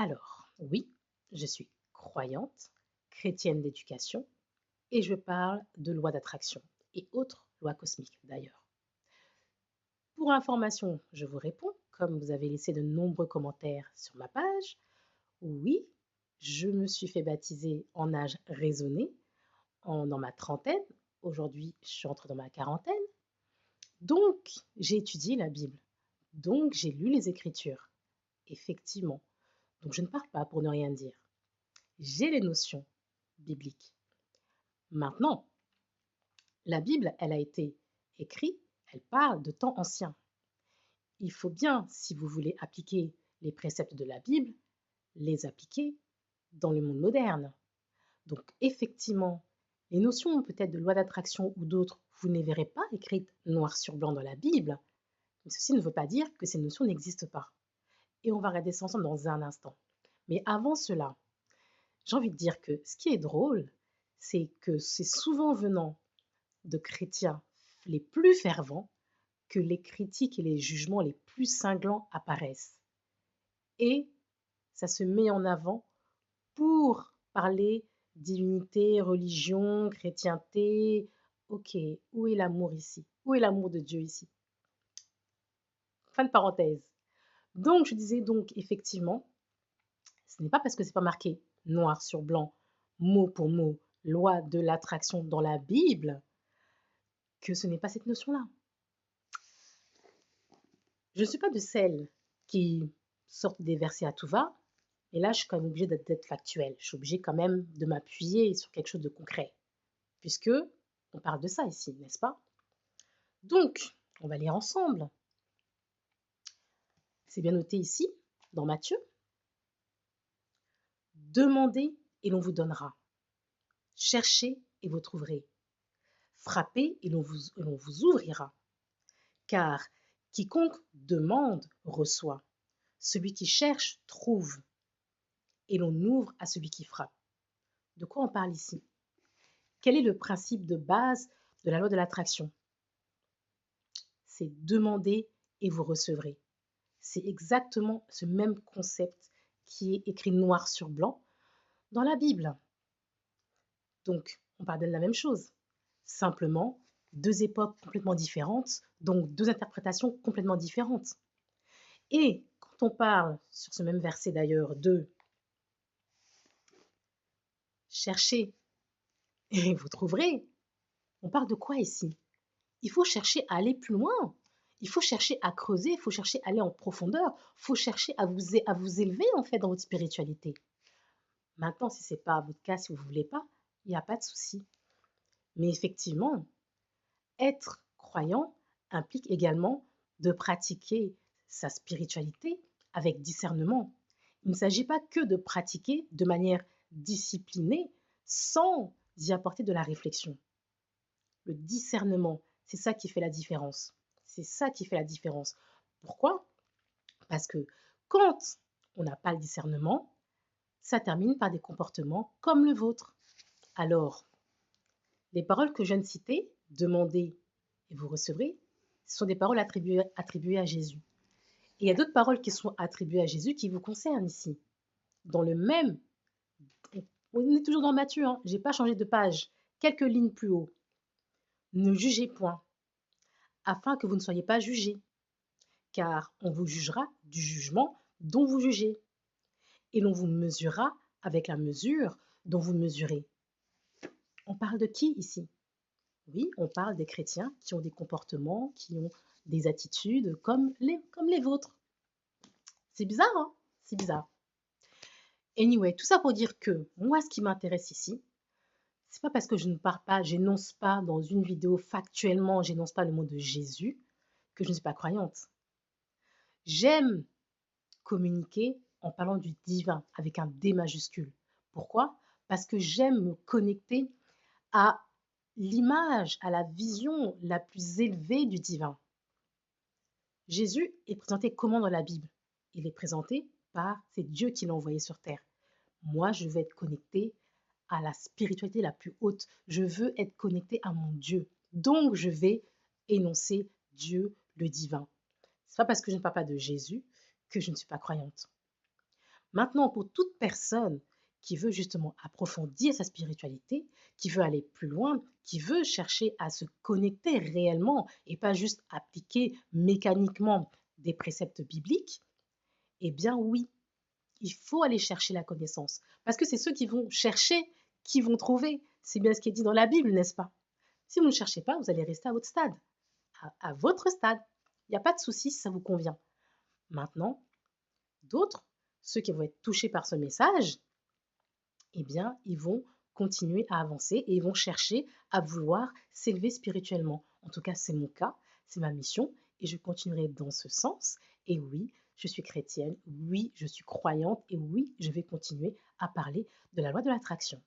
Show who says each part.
Speaker 1: Alors, oui, je suis croyante, chrétienne d'éducation, et je parle de loi d'attraction et autres lois cosmiques d'ailleurs. Pour information, je vous réponds, comme vous avez laissé de nombreux commentaires sur ma page. Oui, je me suis fait baptiser en âge raisonné, dans ma trentaine. Aujourd'hui, je entre dans ma quarantaine. Donc, j'ai étudié la Bible. Donc, j'ai lu les Écritures. Effectivement. Donc, je ne parle pas pour ne rien dire. J'ai les notions bibliques. Maintenant, la Bible, elle a été écrite, elle parle de temps anciens. Il faut bien, si vous voulez appliquer les préceptes de la Bible, les appliquer dans le monde moderne. Donc effectivement, les notions peut-être de loi d'attraction ou d'autres, vous ne les verrez pas écrites noir sur blanc dans la Bible, mais ceci ne veut pas dire que ces notions n'existent pas. Et on va regarder ça ensemble dans un instant. Mais avant cela, j'ai envie de dire que ce qui est drôle, c'est que c'est souvent venant de chrétiens les plus fervents que les critiques et les jugements les plus cinglants apparaissent. Et ça se met en avant pour parler divinité, religion, chrétienté. Ok, où est l'amour ici? Où est l'amour de Dieu ici? Fin de parenthèse. Donc, je disais donc, effectivement, ce n'est pas parce que c'est pas marqué noir sur blanc, mot pour mot, loi de l'attraction dans la Bible, que ce n'est pas cette notion-là. Je ne suis pas de celles qui sortent des versets à tout va, et là, je suis quand même obligée d'être factuelle. Je suis obligée quand même de m'appuyer sur quelque chose de concret, puisque on parle de ça ici, n'est-ce pas? Donc, on va lire ensemble. C'est bien noté ici, dans Matthieu. Demandez et l'on vous donnera. Cherchez et vous trouverez. Frappez et l'on vous ouvrira. Car quiconque demande reçoit. Celui qui cherche trouve. Et l'on ouvre à celui qui frappe. De quoi on parle ici? Quel est le principe de base de la loi de l'attraction? C'est demander et vous recevrez. C'est exactement ce même concept qui est écrit noir sur blanc dans la Bible. Donc, on parle de la même chose. Simplement, deux époques complètement différentes, donc deux interprétations complètement différentes. Et quand on parle, sur ce même verset d'ailleurs, de chercher et vous trouverez, on parle de quoi ici? Il faut chercher à aller plus loin. Il faut chercher à creuser, il faut chercher à aller en profondeur, il faut chercher à vous élever en fait dans votre spiritualité. Maintenant, si ce n'est pas votre cas, si vous ne voulez pas, il n'y a pas de souci. Mais effectivement, être croyant implique également de pratiquer sa spiritualité avec discernement. Il ne s'agit pas que de pratiquer de manière disciplinée sans y apporter de la réflexion. Le discernement, c'est ça qui fait la différence. C'est ça qui fait la différence. Pourquoi? Parce que quand on n'a pas le discernement, ça termine par des comportements comme le vôtre. Alors, les paroles que je viens de citer, demandez et vous recevrez, ce sont des paroles attribuées à Jésus. Et il y a d'autres paroles qui sont attribuées à Jésus qui vous concernent ici. Dans le même, on est toujours dans Matthieu, hein, je n'ai pas changé de page, quelques lignes plus haut. Ne jugez point, afin que vous ne soyez pas jugés, car on vous jugera du jugement dont vous jugez, et l'on vous mesurera avec la mesure dont vous mesurez. On parle de qui ici? Oui, on parle des chrétiens qui ont des comportements, qui ont des attitudes comme les vôtres. C'est bizarre, hein? C'est bizarre. Anyway, tout ça pour dire que moi, ce qui m'intéresse ici, c'est pas parce que je ne parle pas, j'énonce pas dans une vidéo factuellement, j'énonce pas le mot de Jésus, que je ne suis pas croyante. J'aime communiquer en parlant du divin avec un D majuscule. Pourquoi? Parce que j'aime me connecter à l'image, à la vision la plus élevée du divin. Jésus est présenté comment dans la Bible? Il est présenté par, c'est Dieu qui l'a envoyé sur terre. Moi, je veux être connecté à la spiritualité la plus haute. Je veux être connecté à mon Dieu. Donc, je vais énoncer Dieu le divin. Ce n'est pas parce que je ne parle pas de Jésus que je ne suis pas croyante. Maintenant, pour toute personne qui veut justement approfondir sa spiritualité, qui veut aller plus loin, qui veut chercher à se connecter réellement et pas juste appliquer mécaniquement des préceptes bibliques, eh bien oui, il faut aller chercher la connaissance. Parce que c'est ceux qui vont chercher qui vont trouver. C'est bien ce qui est dit dans la Bible, n'est-ce pas? Si vous ne cherchez pas, vous allez rester à votre stade, à votre stade. Il n'y a pas de souci si ça vous convient. Maintenant, d'autres, ceux qui vont être touchés par ce message, eh bien, ils vont continuer à avancer et ils vont chercher à vouloir s'élever spirituellement. En tout cas, c'est mon cas, c'est ma mission et je continuerai dans ce sens. Et oui, je suis chrétienne, oui, je suis croyante et oui, je vais continuer à parler de la loi de l'attraction.